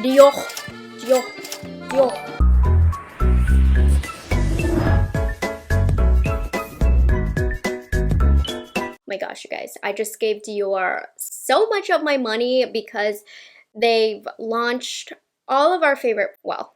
Dior, Dior, Dior. My gosh, you guys, I just gave Dior so much of my money because they've launched all of our favorite, well,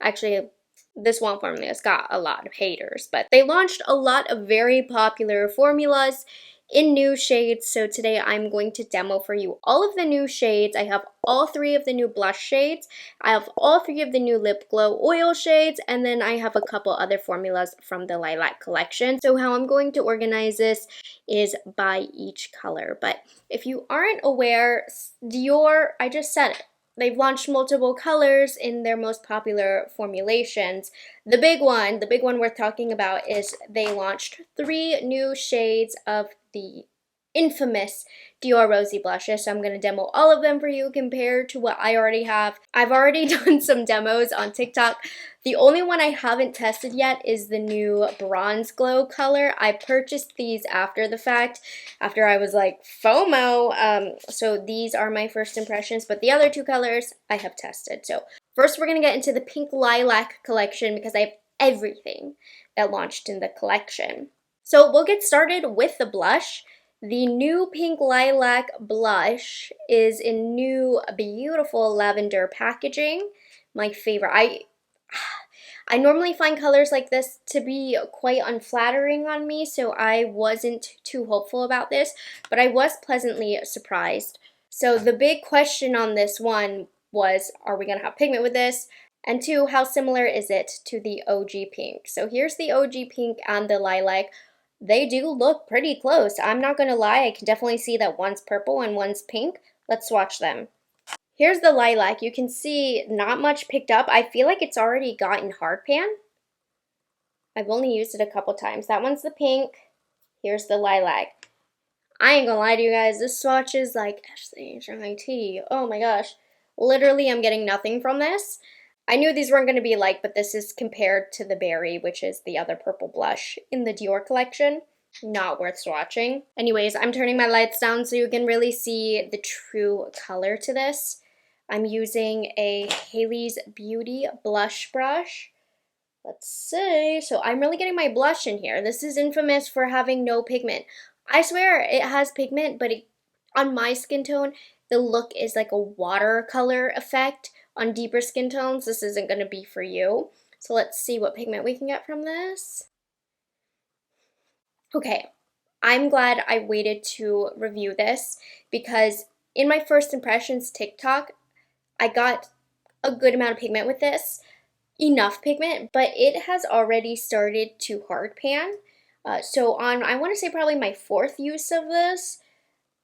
actually, this one formula's got a lot of haters, but they launched a lot of very popular formulas in new shades. So today I'm going to demo for you all of the new shades. I have all 3 of the new blush shades. I have all 3 of the new lip glow oil shades, and then I have a couple other formulas from the Lilac collection. So how I'm going to organize this is by each color. But if you aren't aware, Dior, I just said it, they've launched multiple colors in their most popular formulations. The big one worth talking about is they launched 3 new shades of the infamous Dior Rosy blushes. So I'm going to demo all of them for you compared to what I already have. I've already done some demos on TikTok. The only one I haven't tested yet is the new Bronze Glow color. I purchased these after the fact, after I was like FOMO. So these are my first impressions, but the other 2 colors I have tested. So first we're going to get into the Pink Lilac collection because I have everything that launched in the collection. So we'll get started with the blush. The new Pink Lilac blush is in new beautiful lavender packaging. My favorite. I normally find colors like this to be quite unflattering on me, so I wasn't too hopeful about this, but I was pleasantly surprised. So the big question on this one was, are we going to have pigment with this? And 2, how similar is it to the OG pink? So here's the OG pink and the lilac. They do look pretty close. I'm not going to lie, I can definitely see that one's purple and one's pink. Let's swatch them. Here's the lilac. You can see not much picked up. I feel like it's already gotten hard pan. I've only used it a couple times. That one's the pink. Here's the lilac. I ain't gonna lie to you guys, this swatch is like SHIT. Oh my gosh. Literally, I'm getting nothing from this. I knew these weren't going to be like, but this is compared to the Berry, which is the other purple blush in the Dior collection. Not worth swatching. Anyways, I'm turning my lights down so you can really see the true color to this. I'm using a Haley's Beauty blush brush. Let's see. So I'm really getting my blush in here. This is infamous for having no pigment. I swear it has pigment, but on my skin tone, the look is like a watercolor effect. On deeper skin tones, this isn't going to be for you. So let's see what pigment we can get from this. Okay, I'm glad I waited to review this because in my first impressions TikTok, I got a good amount of pigment with this. Enough pigment, but it has already started to hard pan. So on, I want to say probably my 4th use of this,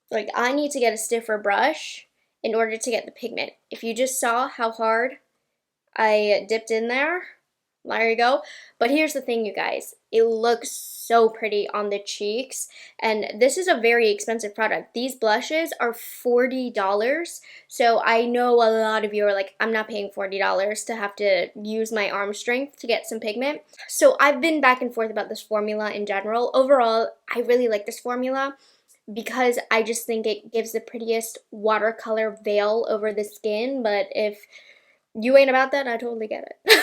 like I need to get a stiffer brush in order to get the pigment. If you just saw how hard I dipped in there you go. But here's the thing, you guys. It looks so pretty on the cheeks, and this is a very expensive product. These blushes are $40, so I know a lot of you are like, I'm not paying $40 to have to use my arm strength to get some pigment. So I've been back and forth about this formula in general. Overall, I really like this formula because I just think it gives the prettiest watercolor veil over the skin, but if you ain't about that, I totally get it.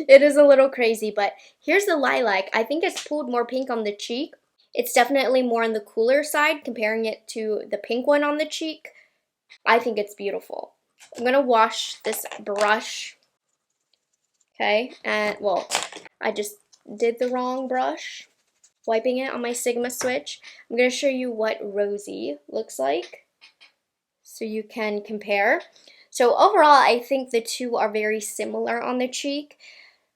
It is a little crazy, but here's the lilac. I think it's pulled more pink on the cheek. It's definitely more on the cooler side comparing it to the pink one on the cheek. I think it's beautiful. I'm going to wash this brush. Okay, and well, I just did the wrong brush. Wiping it on my Sigma switch. I'm going to show you what Rosy looks like so you can compare. So overall, I think the 2 are very similar on the cheek.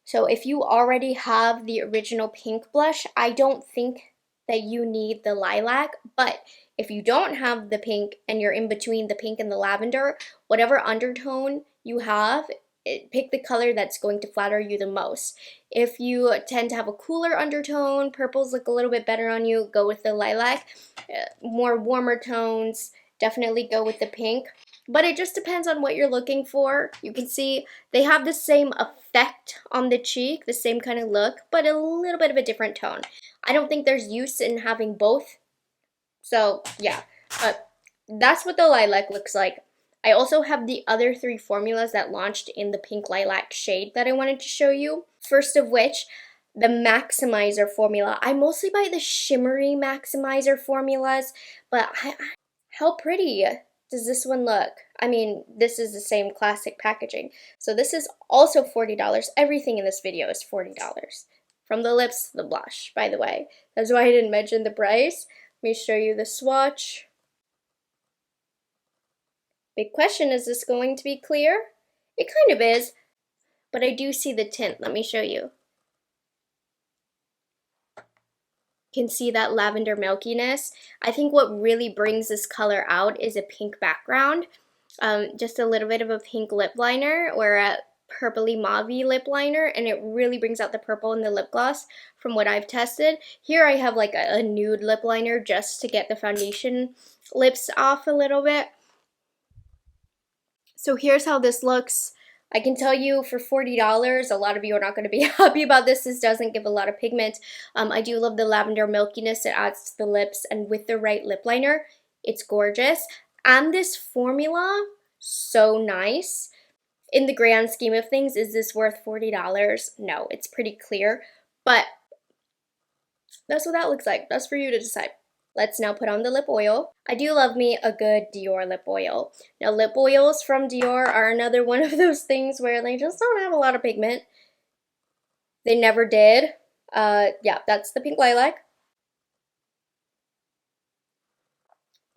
So if you already have the original pink blush, I don't think that you need the lilac. But if you don't have the pink and you're in between the pink and the lavender, whatever undertone you have, pick the color that's going to flatter you the most. If you tend to have a cooler undertone, purples look a little bit better on you, go with the lilac. More warmer tones, definitely go with the pink. But it just depends on what you're looking for. You can see they have the same effect on the cheek, the same kind of look, but a little bit of a different tone. I don't think there's use in having both. So yeah, but that's what the lilac looks like. I also have the other 3 formulas that launched in the pink lilac shade that I wanted to show you. First of which, the Maximizer formula. I mostly buy the shimmery Maximizer formulas, but how pretty does this one look? I mean, this is the same classic packaging. So this is also $40. Everything in this video is $40. From the lips to the blush, by the way. That's why I didn't mention the price. Let me show you the swatch. Big question, is this going to be clear? It kind of is, but I do see the tint. Let me show you. You can see that lavender milkiness. I think what really brings this color out is a pink background. Just a little bit of a pink lip liner or a purpley mauve lip liner, and it really brings out the purple in the lip gloss from what I've tested. Here I have like a nude lip liner just to get the foundation lips off a little bit. So here's how this looks. I can tell you for $40, a lot of you are not going to be happy about this. This doesn't give a lot of pigment. I do love the lavender milkiness it adds to the lips, and with the right lip liner, it's gorgeous. And this formula, so nice. In the grand scheme of things, is this worth $40? No, it's pretty clear, but that's what that looks like. That's for you to decide. Let's now put on the lip oil. I do love me a good Dior lip oil. Now, lip oils from Dior are another one of those things where they just don't have a lot of pigment. They never did. Yeah, that's the pink lilac.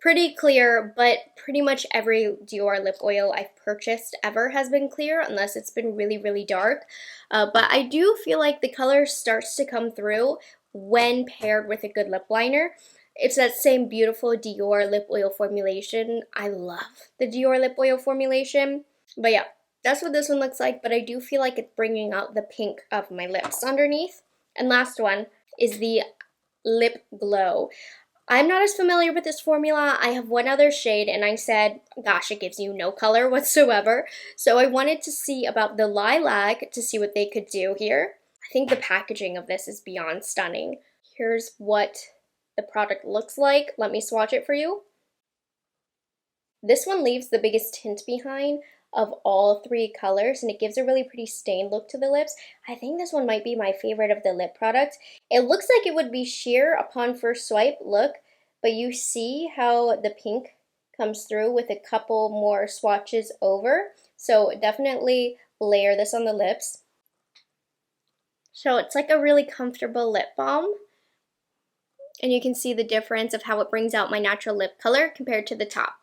Pretty clear, but pretty much every Dior lip oil I've purchased ever has been clear, unless it's been really, really dark. But I do feel like the color starts to come through when paired with a good lip liner. It's that same beautiful Dior lip oil formulation. I love the Dior lip oil formulation. But yeah, that's what this one looks like, but I do feel like it's bringing out the pink of my lips underneath. And last one is the Lip Glow. I'm not as familiar with this formula. I have one other shade, and I said, gosh, it gives you no color whatsoever. So I wanted to see about the Lilac to see what they could do here. I think the packaging of this is beyond stunning. Here's what the product looks like. Let me swatch it for you. This one leaves the biggest tint behind of all 3 colors, and it gives a really pretty stained look to the lips. I think this one might be my favorite of the lip products. It looks like it would be sheer upon first swipe, look, but you see how the pink comes through with a couple more swatches over. So definitely layer this on the lips. So it's like a really comfortable lip balm. And you can see the difference of how it brings out my natural lip color compared to the top.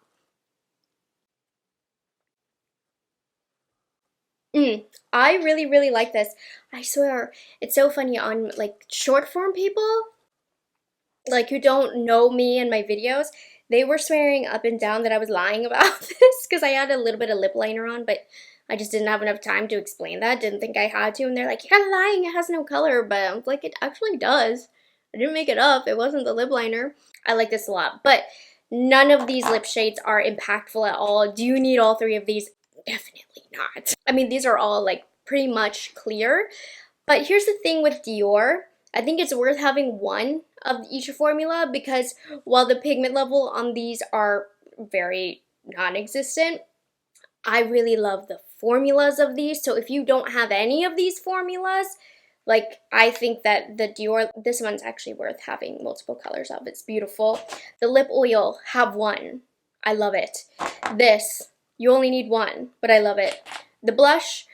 I really, really like this. I swear, it's so funny on like short form people, like who don't know me and my videos, they were swearing up and down that I was lying about this because I had a little bit of lip liner on, but I just didn't have enough time to explain that. Didn't think I had to, and they're like, you're lying, it has no color, but I'm like, it actually does. I didn't make it up. It wasn't the lip liner. I like this a lot, but none of these lip shades are impactful at all. Do you need all 3 of these? Definitely not. I mean, these are all like pretty much clear, but here's the thing with Dior. I think it's worth having one of each formula because while the pigment level on these are very non-existent, I really love the formulas of these. So if you don't have any of these formulas, like, I think that the Dior, this one's actually worth having multiple colors of. It's beautiful. The lip oil, have one. I love it. This, you only need one, but I love it. The blush,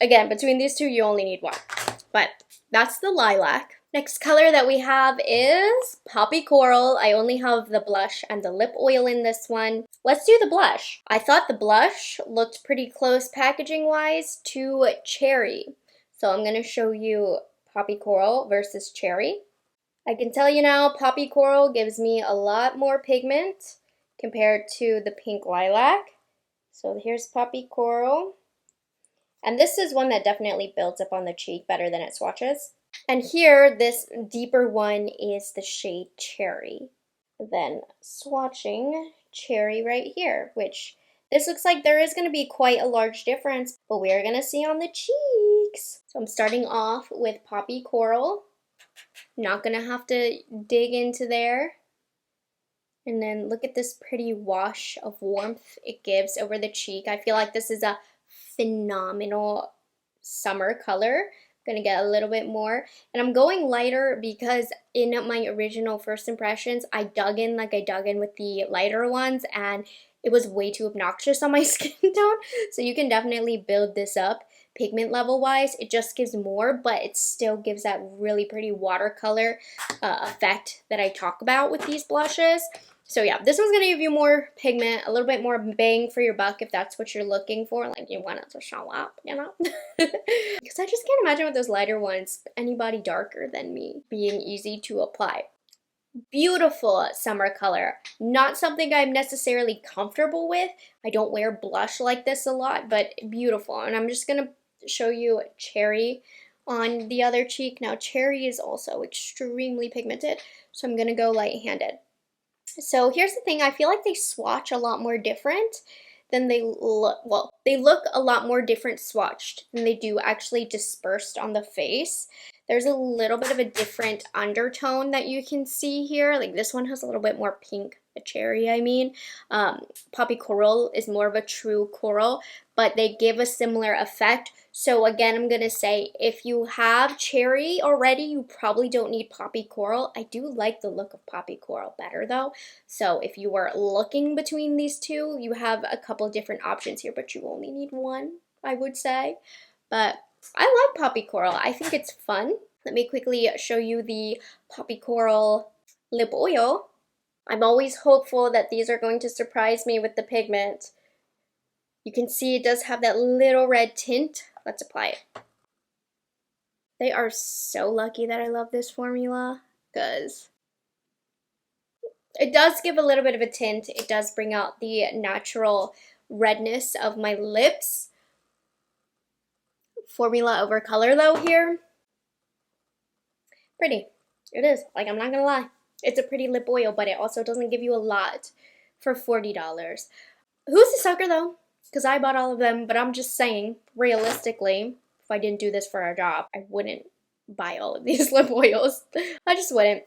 again, between these 2, you only need one. But that's the Lilac. Next color that we have is Poppy Coral. I only have the blush and the lip oil in this one. Let's do the blush. I thought the blush looked pretty close packaging-wise to Cherry. So I'm going to show you Poppy Coral versus Cherry. I can tell you now, Poppy Coral gives me a lot more pigment compared to the pink lilac. So here's Poppy Coral. And this is one that definitely builds up on the cheek better than it swatches. And here, this deeper one is the shade Cherry. Then swatching Cherry right here, which this looks like there is going to be quite a large difference, but we're going to see on the cheeks. So I'm starting off with Poppy Coral. Not going to have to dig into there And then look at this pretty wash of warmth it gives over the cheek. I feel like this is a phenomenal summer color. I'm gonna get a little bit more. And I'm going lighter because in my original first impressions, I dug in with the lighter ones and it was way too obnoxious on my skin tone. So you can definitely build this up pigment level wise. It just gives more, but it still gives that really pretty watercolor effect that I talk about with these blushes. So yeah, this one's gonna give you more pigment, a little bit more bang for your buck if that's what you're looking for, like you want it to show up, you know? Because I just can't imagine with those lighter ones, anybody darker than me being easy to apply. Beautiful summer color. Not something I'm necessarily comfortable with. I don't wear blush like this a lot, but beautiful. And I'm just gonna show you Cherry on the other cheek. Now Cherry is also extremely pigmented, so I'm gonna go light-handed. So here's the thing, I feel like they swatch a lot more different than they look. Well, they look a lot more different swatched than they do actually dispersed on the face. There's a little bit of a different undertone that you can see here. Like this one has a little bit more pink, the Cherry I mean. Poppy Coral is more of a true coral, but they give a similar effect. So again, I'm going to say if you have Cherry already, you probably don't need Poppy Coral. I do like the look of Poppy Coral better though. So if you were looking between these two, you have a couple different options here, but you only need one, I would say. But I like Poppy Coral. I think it's fun. Let me quickly show you the Poppy Coral lip oil. I'm always hopeful that these are going to surprise me with the pigment. You can see it does have that little red tint. Let's apply it. They are so lucky that I love this formula because it does give a little bit of a tint. It does bring out the natural redness of my lips. Formula over color though here. Pretty. It is. Like, I'm not gonna lie. It's a pretty lip oil, but it also doesn't give you a lot for $40. Who's the sucker though? Because I bought all of them, but I'm just saying, realistically, if I didn't do this for a job, I wouldn't buy all of these lip oils. I just wouldn't.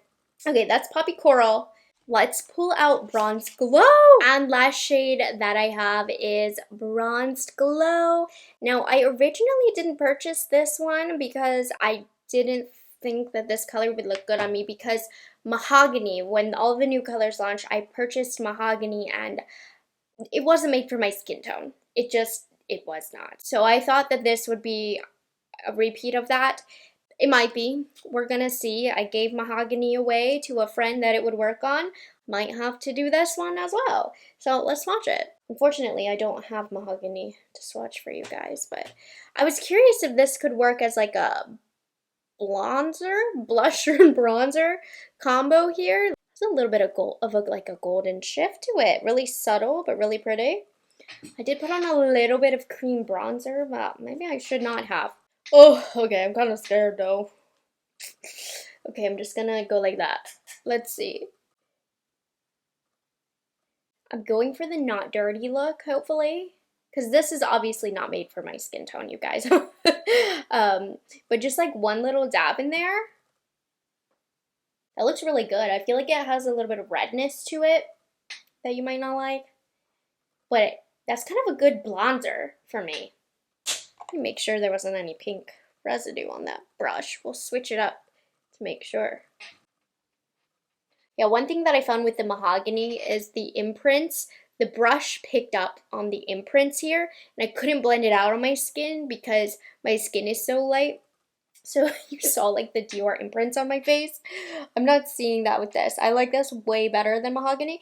Okay, that's Poppy Coral. Let's pull out Bronzed Glow. And last shade that I have is Bronzed Glow. Now, I originally didn't purchase this one because I didn't think that this color would look good on me because Mahogany, when all the new colors launched, I purchased Mahogany and it wasn't made for my skin tone. It was not. So I thought that this would be a repeat of that. It might be. We're gonna see. I gave Mahogany away to a friend that it would work on. Might have to do this one as well. So let's swatch it. Unfortunately, I don't have Mahogany to swatch for you guys, but I was curious if this could work as like a blusher and bronzer combo here. There's a little bit of like a golden shift to it. Really subtle, but really pretty. I did put on a little bit of cream bronzer, but maybe I should not have. Oh, okay, I'm kind of scared though. Okay, I'm just gonna go like that. Let's see. I'm going for the not dirty look, hopefully. Because this is obviously not made for my skin tone, you guys. But just like one little dab in there. That looks really good. I feel like it has a little bit of redness to it that you might not like. But that's kind of a good bronzer for me. Let me make sure there wasn't any pink residue on that brush. We'll switch it up to make sure. Yeah, one thing that I found with the Mahogany is the imprints. The brush picked up on the imprints here, and I couldn't blend it out on my skin because my skin is so light. So you saw like the Dior imprints on my face. I'm not seeing that with this. I like this way better than Mahogany.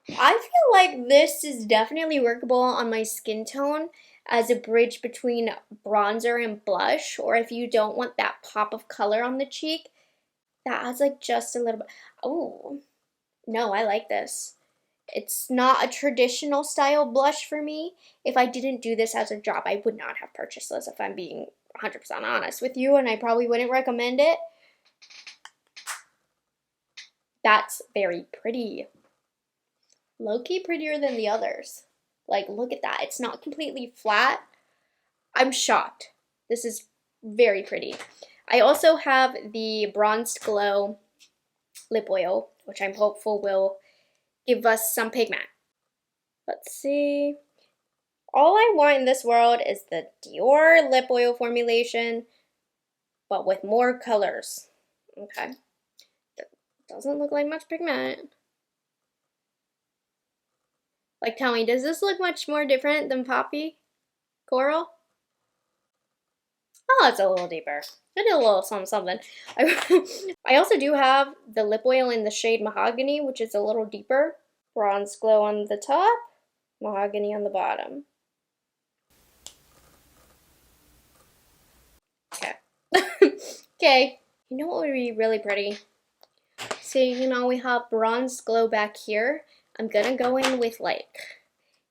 I feel like this is definitely workable on my skin tone as a bridge between bronzer and blush, or if you don't want that pop of color on the cheek, that adds like just a little bit. Oh, no, I like this. It's not a traditional style blush for me. If I didn't do this as a job, I would not have purchased this if I'm being 100% honest with you, and I probably wouldn't recommend it. That's very pretty. Low-key prettier than the others. Like, look at that. It's not completely flat. I'm shocked. This is very pretty. I also have the Bronzed Glow lip oil, which I'm hopeful will give us some pigment. Let's see. All I want in this world is the Dior lip oil formulation, but with more colors. Okay. Doesn't look like much pigment. Like, tell me, does this look much more different than Poppy Coral? Oh, it's a little deeper. I did a little something, something. I also do have the lip oil in the shade Mahogany, which is a little deeper. Bronze Glow on the top, Mahogany on the bottom. Okay. Okay. You know what would be really pretty? So, you know, we have Bronze Glow back here. I'm gonna go in with like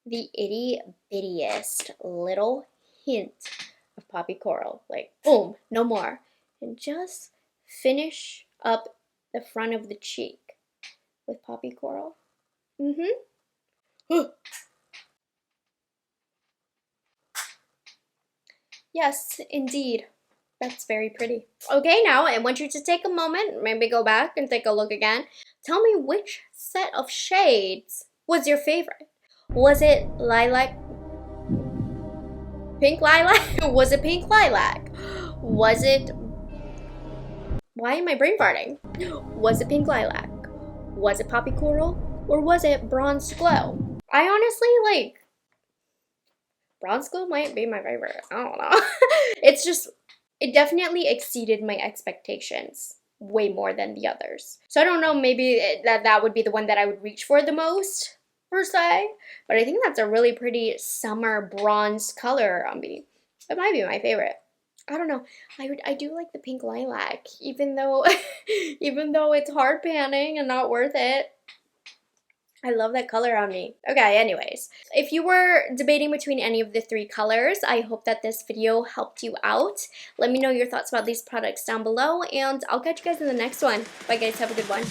the itty bittiest little hint of Poppy Coral. Like, boom, no more. And just finish up the front of the cheek with Poppy Coral. Yes, indeed. That's very pretty. Okay, now I want you to take a moment, maybe go back and take a look again. Tell me which set of shades was your favorite. Was it lilac? Pink lilac? Was it pink lilac? Was it... Why am I brain farting? Was it pink lilac? Was it Poppy Coral? Or was it Bronze Glow? I honestly, like... Bronze Glow might be my favorite. I don't know. It's just... It definitely exceeded my expectations way more than the others. So I don't know, maybe that would be the one that I would reach for the most, per se. But I think that's a really pretty summer bronze color on me. It might be my favorite. I don't know. I do like the pink lilac, even though it's hard panning and not worth it. I love that color on me. Okay, anyways. If you were debating between any of the three colors, I hope that this video helped you out. Let me know your thoughts about these products down below, and I'll catch you guys in the next one. Bye guys, have a good one.